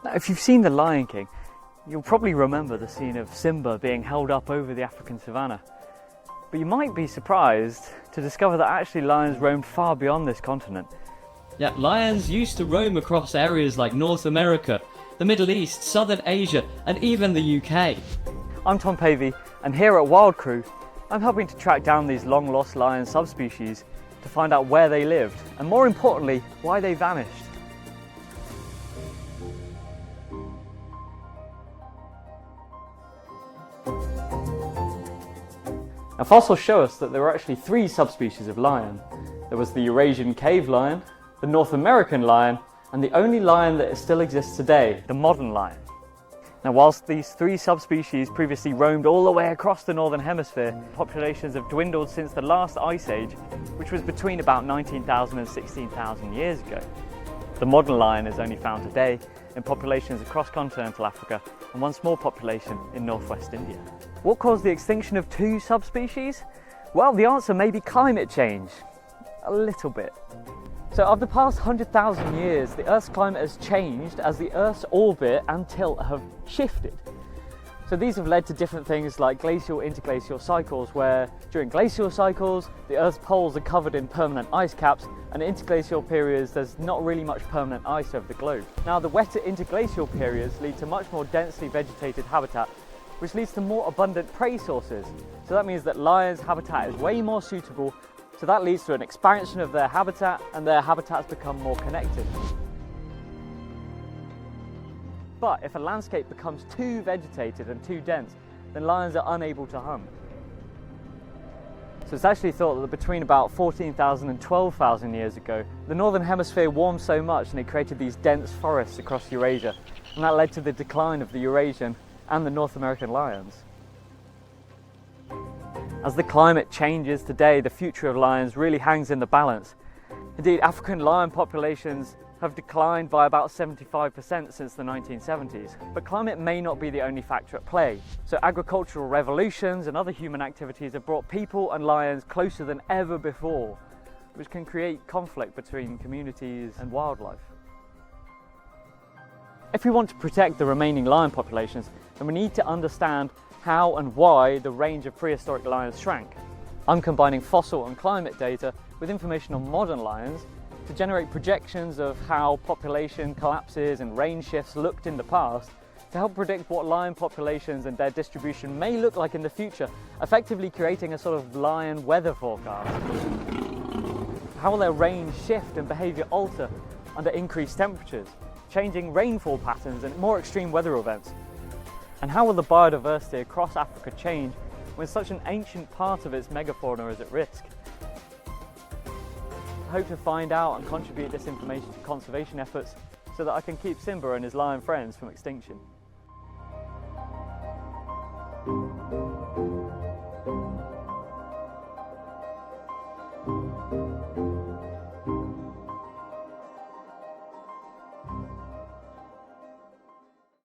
Now, if you've seen The Lion King, you'll probably remember the scene of Simba being held up over the African savannah. But you might be surprised to discover that actually lions roamed far beyond this continent. Yeah, lions used to roam across areas like North America, the Middle East, Southern Asia, and even the UK. I'm Tom Pavey, and here at WildCRU, I'm helping to track down these long-lost lion subspecies to find out where they lived, and more importantly, why they vanished. Now, fossils show us that there were actually three subspecies of lion. There was the Eurasian cave lion, the North American lion, and the only lion that still exists today, the modern lion. Now, whilst these three subspecies previously roamed all the way across the Northern Hemisphere, populations have dwindled since the last ice age, which was between about 19,000 and 16,000 years ago. The modern lion is only found today in populations across continental Africa and one small population in northwest India. What caused the extinction of two subspecies? Well, the answer may be climate change. A little bit. So of the past 100,000 years, the Earth's climate has changed as the Earth's orbit and tilt have shifted. So these have led to different things like glacial interglacial cycles, where during glacial cycles, the Earth's poles are covered in permanent ice caps, and in interglacial periods, there's not really much permanent ice over the globe. Now, the wetter interglacial periods lead to much more densely vegetated habitat, which leads to more abundant prey sources. So that means that lions' habitat is way more suitable. So that leads to an expansion of their habitat, and their habitats become more connected. But if a landscape becomes too vegetated and too dense, then lions are unable to hunt. So it's actually thought that between about 14,000 and 12,000 years ago, the Northern Hemisphere warmed so much and it created these dense forests across Eurasia, and that led to the decline of the Eurasian and the North American lions. As the climate changes today, the future of lions really hangs in the balance. Indeed, African lion populations have declined by about 75% since the 1970s. But climate may not be the only factor at play. So agricultural revolutions and other human activities have brought people and lions closer than ever before, which can create conflict between communities and wildlife. If we want to protect the remaining lion populations, then we need to understand how and why the range of prehistoric lions shrank. I'm combining fossil and climate data with information on modern lions to generate projections of how population collapses and range shifts looked in the past, to help predict what lion populations and their distribution may look like in the future, effectively creating a sort of lion weather forecast. How will their range shift and behaviour alter under increased temperatures, changing rainfall patterns and more extreme weather events? And how will the biodiversity across Africa change when such an ancient part of its megafauna is at risk? I hope to find out and contribute this information to conservation efforts so that I can keep Simba and his lion friends from extinction.